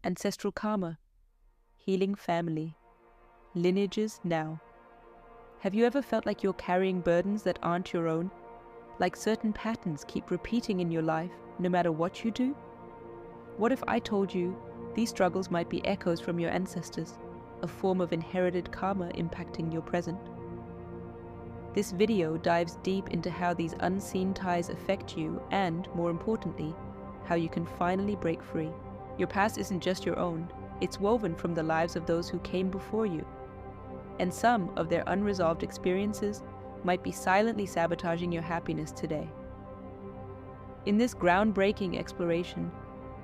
Ancestral karma, healing family, lineages now. Have you ever felt like you're carrying burdens that aren't your own? Like certain patterns keep repeating in your life, no matter what you do? What if I told you these struggles might be echoes from your ancestors, a form of inherited karma impacting your present? This video dives deep into how these unseen ties affect you and, more importantly, how you can finally break free. Your past isn't just your own, it's woven from the lives of those who came before you. And some of their unresolved experiences might be silently sabotaging your happiness today. In this groundbreaking exploration,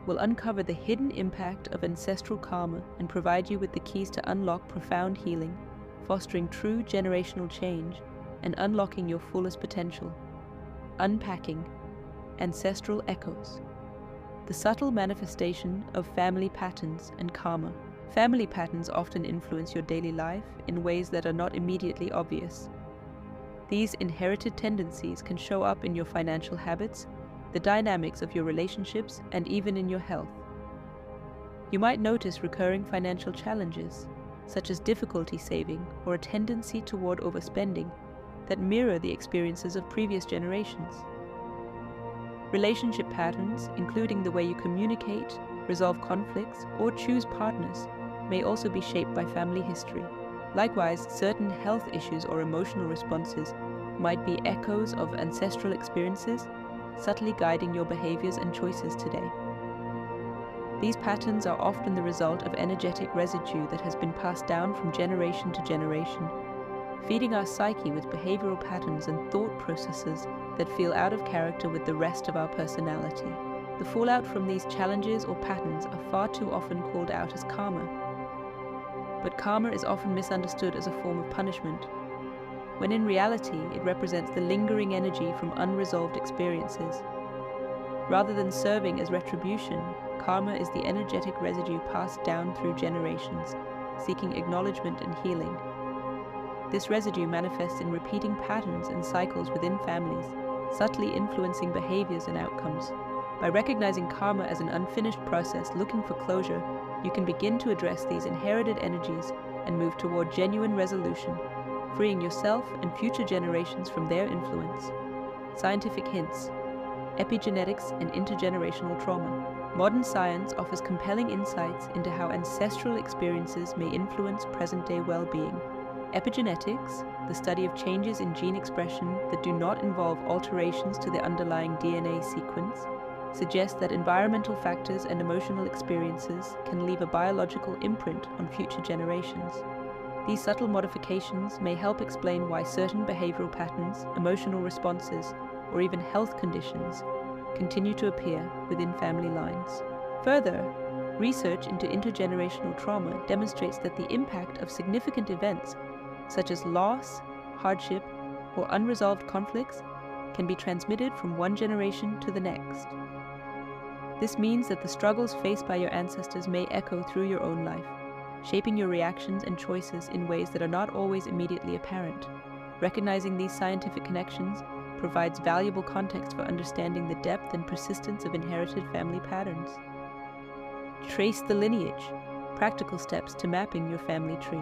we'll uncover the hidden impact of ancestral karma and provide you with the keys to unlock profound healing, fostering true generational change, and unlocking your fullest potential. Unpacking ancestral echoes, the subtle manifestation of family patterns and karma. Family patterns often influence your daily life in ways that are not immediately obvious. These inherited tendencies can show up in your financial habits, the dynamics of your relationships, and even in your health. You might notice recurring financial challenges, such as difficulty saving or a tendency toward overspending, that mirror the experiences of previous generations. Relationship patterns, including the way you communicate, resolve conflicts, or choose partners, may also be shaped by family history. Likewise, certain health issues or emotional responses might be echoes of ancestral experiences, subtly guiding your behaviors and choices today. These patterns are often the result of energetic residue that has been passed down from generation to generation, feeding our psyche with behavioral patterns and thought processes that feel out of character with the rest of our personality. The fallout from these challenges or patterns are far too often called out as karma. But karma is often misunderstood as a form of punishment, when in reality it represents the lingering energy from unresolved experiences. Rather than serving as retribution, karma is the energetic residue passed down through generations, seeking acknowledgement and healing. This residue manifests in repeating patterns and cycles within families, subtly influencing behaviors and outcomes. By recognizing karma as an unfinished process looking for closure, you can begin to address these inherited energies and move toward genuine resolution, freeing yourself and future generations from their influence. Scientific hints: epigenetics and intergenerational trauma. Modern science offers compelling insights into how ancestral experiences may influence present-day well-being. Epigenetics, the study of changes in gene expression that do not involve alterations to the underlying DNA sequence, suggests that environmental factors and emotional experiences can leave a biological imprint on future generations. These subtle modifications may help explain why certain behavioral patterns, emotional responses, or even health conditions continue to appear within family lines. Further, research into intergenerational trauma demonstrates that the impact of significant events such as loss, hardship, or unresolved conflicts can be transmitted from one generation to the next. This means that the struggles faced by your ancestors may echo through your own life, shaping your reactions and choices in ways that are not always immediately apparent. Recognizing these scientific connections provides valuable context for understanding the depth and persistence of inherited family patterns. Trace the lineage, practical steps to mapping your family tree.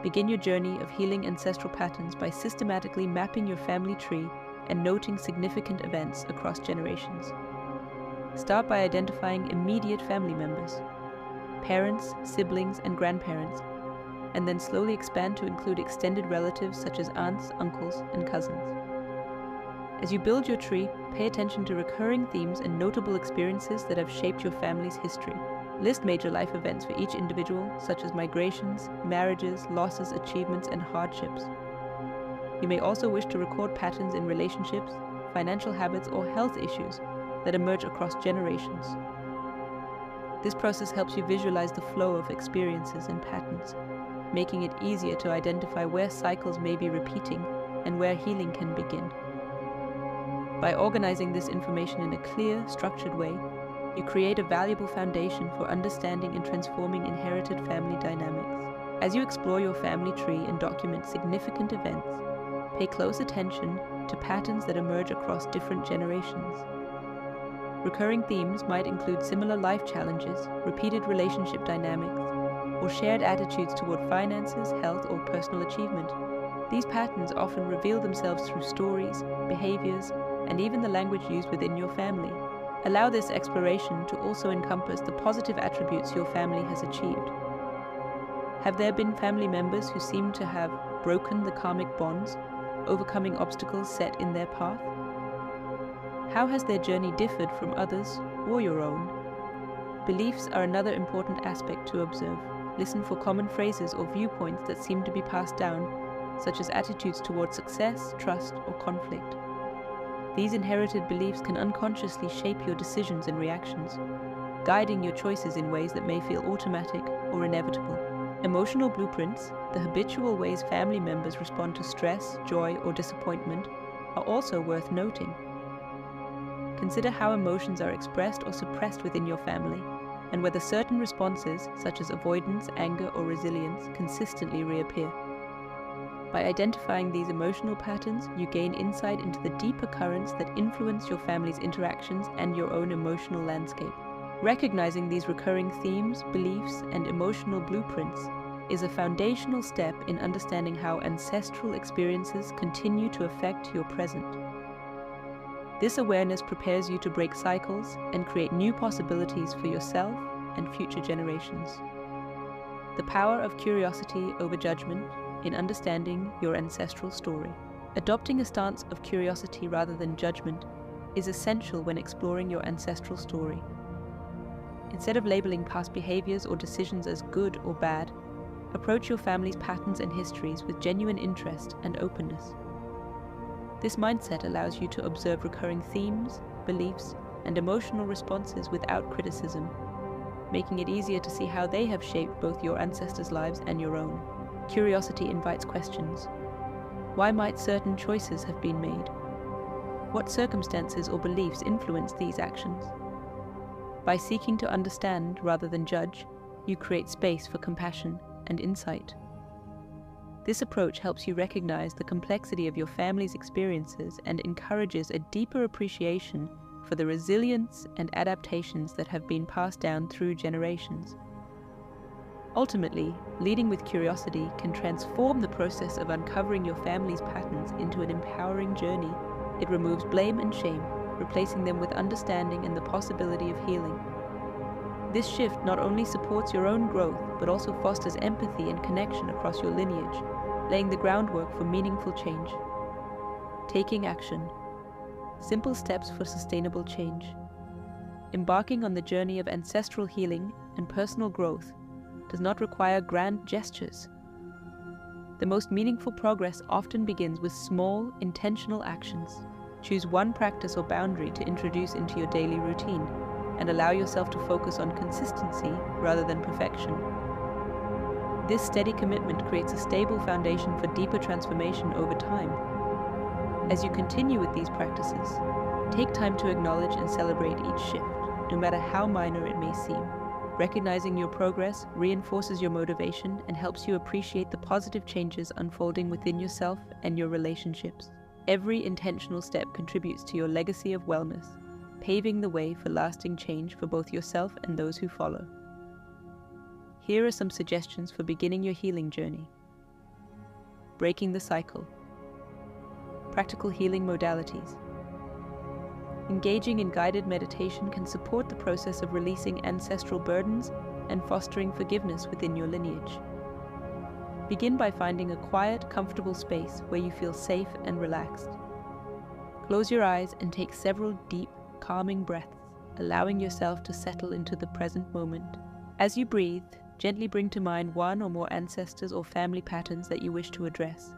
Begin your journey of healing ancestral patterns by systematically mapping your family tree and noting significant events across generations. Start by identifying immediate family members, parents, siblings, and grandparents, and then slowly expand to include extended relatives such as aunts, uncles, and cousins. As you build your tree, pay attention to recurring themes and notable experiences that have shaped your family's history. List major life events for each individual, such as migrations, marriages, losses, achievements, and hardships. You may also wish to record patterns in relationships, financial habits, or health issues that emerge across generations. This process helps you visualize the flow of experiences and patterns, making it easier to identify where cycles may be repeating and where healing can begin. By organizing this information in a clear, structured way, you create a valuable foundation for understanding and transforming inherited family dynamics. As you explore your family tree and document significant events, pay close attention to patterns that emerge across different generations. Recurring themes might include similar life challenges, repeated relationship dynamics, or shared attitudes toward finances, health, or personal achievement. These patterns often reveal themselves through stories, behaviors, and even the language used within your family. Allow this exploration to also encompass the positive attributes your family has achieved. Have there been family members who seem to have broken the karmic bonds, overcoming obstacles set in their path? How has their journey differed from others or your own? Beliefs are another important aspect to observe. Listen for common phrases or viewpoints that seem to be passed down, such as attitudes toward success, trust, or conflict. These inherited beliefs can unconsciously shape your decisions and reactions, guiding your choices in ways that may feel automatic or inevitable. Emotional blueprints, the habitual ways family members respond to stress, joy, or disappointment, are also worth noting. Consider how emotions are expressed or suppressed within your family, and whether certain responses, such as avoidance, anger, or resilience, consistently reappear. By identifying these emotional patterns, you gain insight into the deeper currents that influence your family's interactions and your own emotional landscape. Recognizing these recurring themes, beliefs, and emotional blueprints is a foundational step in understanding how ancestral experiences continue to affect your present. This awareness prepares you to break cycles and create new possibilities for yourself and future generations. The power of curiosity over judgment in understanding your ancestral story. Adopting a stance of curiosity rather than judgment is essential when exploring your ancestral story. Instead of labeling past behaviors or decisions as good or bad, approach your family's patterns and histories with genuine interest and openness. This mindset allows you to observe recurring themes, beliefs, and emotional responses without criticism, making it easier to see how they have shaped both your ancestors' lives and your own. Curiosity invites questions. Why might certain choices have been made? What circumstances or beliefs influence these actions? By seeking to understand rather than judge, you create space for compassion and insight. This approach helps you recognize the complexity of your family's experiences and encourages a deeper appreciation for the resilience and adaptations that have been passed down through generations. Ultimately, leading with curiosity can transform the process of uncovering your family's patterns into an empowering journey. It removes blame and shame, replacing them with understanding and the possibility of healing. This shift not only supports your own growth, but also fosters empathy and connection across your lineage, laying the groundwork for meaningful change. Taking action. Simple steps for sustainable change. Embarking on the journey of ancestral healing and personal growth does not require grand gestures. The most meaningful progress often begins with small, intentional actions. Choose one practice or boundary to introduce into your daily routine, and allow yourself to focus on consistency rather than perfection. This steady commitment creates a stable foundation for deeper transformation over time. As you continue with these practices, take time to acknowledge and celebrate each shift, no matter how minor it may seem. Recognizing your progress reinforces your motivation and helps you appreciate the positive changes unfolding within yourself and your relationships. Every intentional step contributes to your legacy of wellness, paving the way for lasting change for both yourself and those who follow. Here are some suggestions for beginning your healing journey. Breaking the cycle. Practical healing modalities. Engaging in guided meditation can support the process of releasing ancestral burdens and fostering forgiveness within your lineage. Begin by finding a quiet, comfortable space where you feel safe and relaxed. Close your eyes and take several deep, calming breaths, allowing yourself to settle into the present moment. As you breathe, gently bring to mind one or more ancestors or family patterns that you wish to address.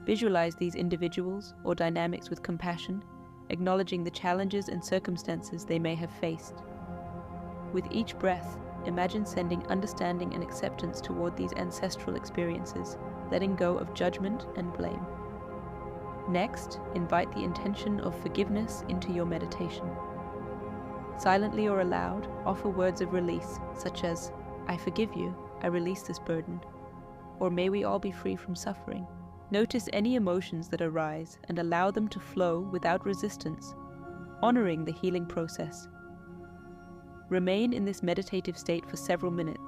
Visualize these individuals or dynamics with compassion, acknowledging the challenges and circumstances they may have faced. With each breath, imagine sending understanding and acceptance toward these ancestral experiences, letting go of judgment and blame. Next, invite the intention of forgiveness into your meditation. Silently or aloud, offer words of release, such as, "I forgive you, I release this burden," or "May we all be free from suffering." Notice any emotions that arise and allow them to flow without resistance, honoring the healing process. Remain in this meditative state for several minutes,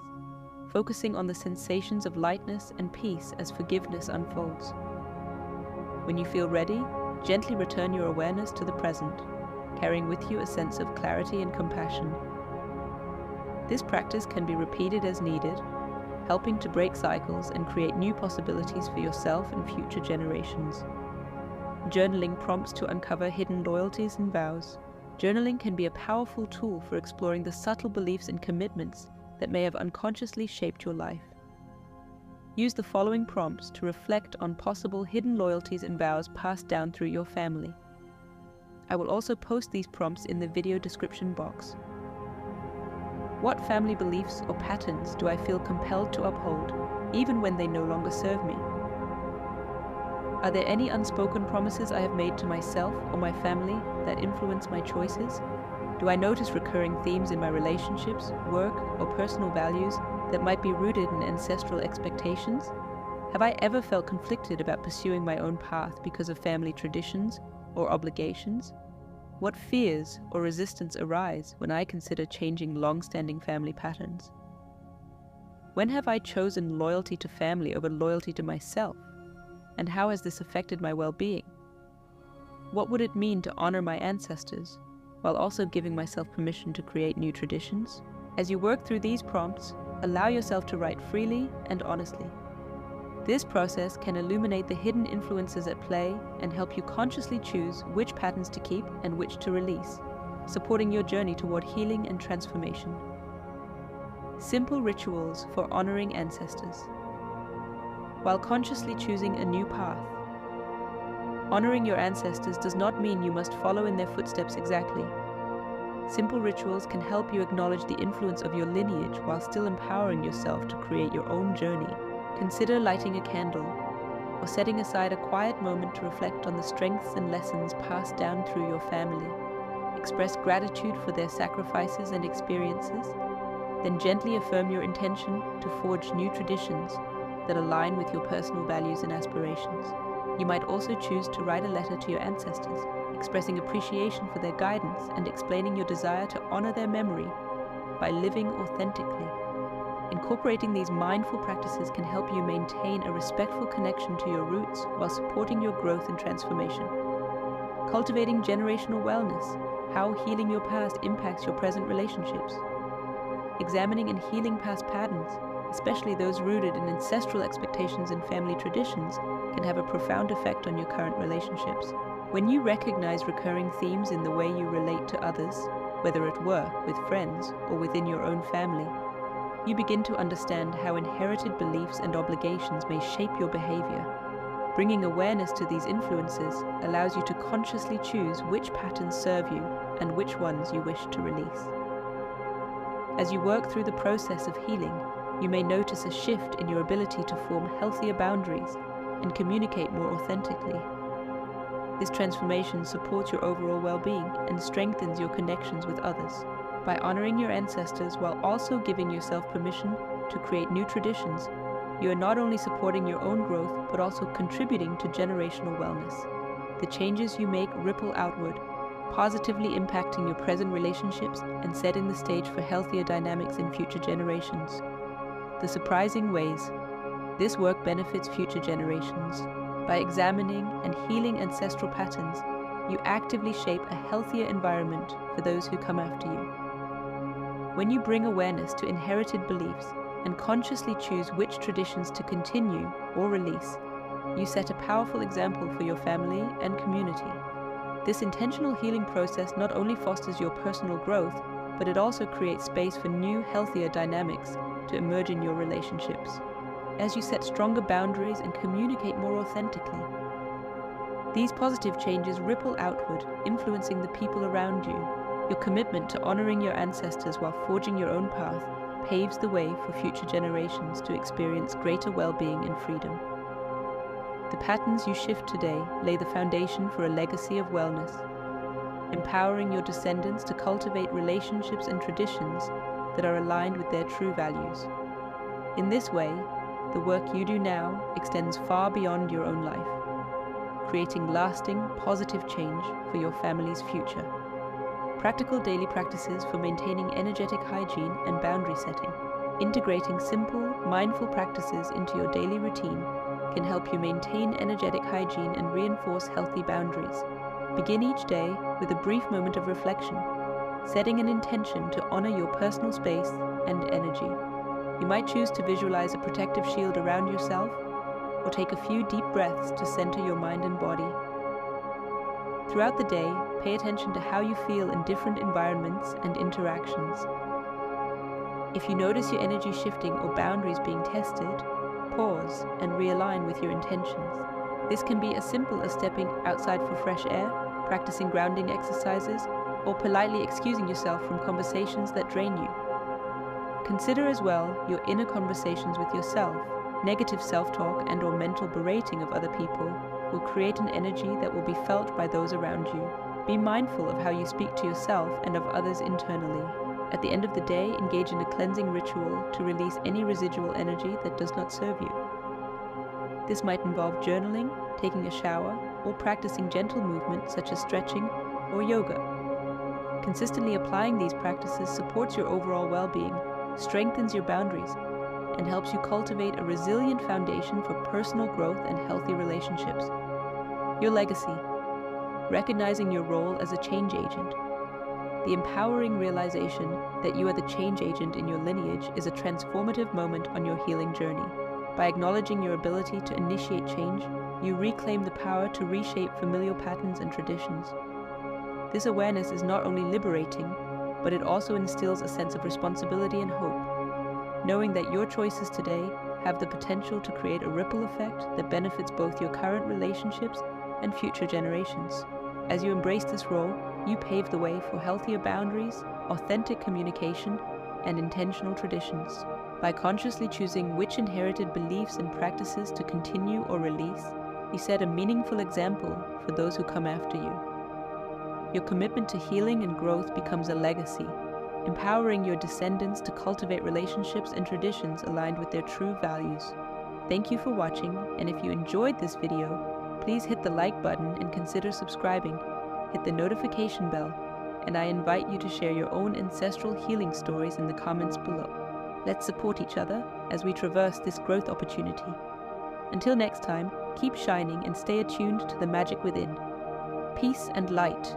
focusing on the sensations of lightness and peace as forgiveness unfolds. When you feel ready, gently return your awareness to the present, carrying with you a sense of clarity and compassion. This practice can be repeated as needed, helping to break cycles and create new possibilities for yourself and future generations. Journaling prompts to uncover hidden loyalties and vows. Journaling can be a powerful tool for exploring the subtle beliefs and commitments that may have unconsciously shaped your life. Use the following prompts to reflect on possible hidden loyalties and vows passed down through your family. I will also post these prompts in the video description box. What family beliefs or patterns do I feel compelled to uphold, even when they no longer serve me? Are there any unspoken promises I have made to myself or my family that influence my choices? Do I notice recurring themes in my relationships, work, or personal values that might be rooted in ancestral expectations? Have I ever felt conflicted about pursuing my own path because of family traditions or obligations? What fears or resistance arise when I consider changing long-standing family patterns? When have I chosen loyalty to family over loyalty to myself? And how has this affected my well-being? What would it mean to honor my ancestors, while also giving myself permission to create new traditions? As you work through these prompts, allow yourself to write freely and honestly. This process can illuminate the hidden influences at play and help you consciously choose which patterns to keep and which to release, supporting your journey toward healing and transformation. Simple rituals for honoring ancestors. While consciously choosing a new path, honoring your ancestors does not mean you must follow in their footsteps exactly. Simple rituals can help you acknowledge the influence of your lineage while still empowering yourself to create your own journey. Consider lighting a candle, or setting aside a quiet moment to reflect on the strengths and lessons passed down through your family. Express gratitude for their sacrifices and experiences, then gently affirm your intention to forge new traditions that align with your personal values and aspirations. You might also choose to write a letter to your ancestors, expressing appreciation for their guidance and explaining your desire to honor their memory by living authentically. Incorporating these mindful practices can help you maintain a respectful connection to your roots while supporting your growth and transformation. Cultivating generational wellness, how healing your past impacts your present relationships. Examining and healing past patterns, especially those rooted in ancestral expectations and family traditions, can have a profound effect on your current relationships. When you recognize recurring themes in the way you relate to others, whether at work, with friends, or within your own family, you begin to understand how inherited beliefs and obligations may shape your behavior. Bringing awareness to these influences allows you to consciously choose which patterns serve you and which ones you wish to release. As you work through the process of healing, you may notice a shift in your ability to form healthier boundaries and communicate more authentically. This transformation supports your overall well-being and strengthens your connections with others. By honoring your ancestors while also giving yourself permission to create new traditions, you are not only supporting your own growth but also contributing to generational wellness. The changes you make ripple outward, positively impacting your present relationships and setting the stage for healthier dynamics in future generations. The surprising ways this work benefits future generations. By examining and healing ancestral patterns, you actively shape a healthier environment for those who come after you. When you bring awareness to inherited beliefs and consciously choose which traditions to continue or release, you set a powerful example for your family and community. This intentional healing process not only fosters your personal growth, but it also creates space for new, healthier dynamics to emerge in your relationships. As you set stronger boundaries and communicate more authentically, these positive changes ripple outward, influencing the people around you. Your commitment to honoring your ancestors while forging your own path paves the way for future generations to experience greater well-being and freedom. The patterns you shift today lay the foundation for a legacy of wellness, empowering your descendants to cultivate relationships and traditions that are aligned with their true values. In this way, the work you do now extends far beyond your own life, creating lasting, positive change for your family's future. Practical daily practices for maintaining energetic hygiene and boundary setting. Integrating simple, mindful practices into your daily routine can help you maintain energetic hygiene and reinforce healthy boundaries. Begin each day with a brief moment of reflection, setting an intention to honor your personal space and energy. You might choose to visualize a protective shield around yourself, or take a few deep breaths to center your mind and body. Throughout the day, pay attention to how you feel in different environments and interactions. If you notice your energy shifting or boundaries being tested, pause and realign with your intentions. This can be as simple as stepping outside for fresh air, practicing grounding exercises, or politely excusing yourself from conversations that drain you. Consider as well your inner conversations with yourself. Negative self-talk and/or mental berating of other people will create an energy that will be felt by those around you. Be mindful of how you speak to yourself and of others internally. At the end of the day, engage in a cleansing ritual to release any residual energy that does not serve you. This might involve journaling, taking a shower, or practicing gentle movement such as stretching or yoga. Consistently applying these practices supports your overall well-being, strengthens your boundaries, and helps you cultivate a resilient foundation for personal growth and healthy relationships. Your legacy. Recognizing your role as a change agent. The empowering realization that you are the change agent in your lineage is a transformative moment on your healing journey. By acknowledging your ability to initiate change, you reclaim the power to reshape familial patterns and traditions. This awareness is not only liberating, but it also instills a sense of responsibility and hope, knowing that your choices today have the potential to create a ripple effect that benefits both your current relationships and future generations. As you embrace this role, you pave the way for healthier boundaries, authentic communication, and intentional traditions. By consciously choosing which inherited beliefs and practices to continue or release, you set a meaningful example for those who come after you. Your commitment to healing and growth becomes a legacy, empowering your descendants to cultivate relationships and traditions aligned with their true values. Thank you for watching, and if you enjoyed this video, please hit the like button and consider subscribing. Hit the notification bell, and I invite you to share your own ancestral healing stories in the comments below. Let's support each other as we traverse this growth opportunity. Until next time, keep shining and stay attuned to the magic within. Peace and light.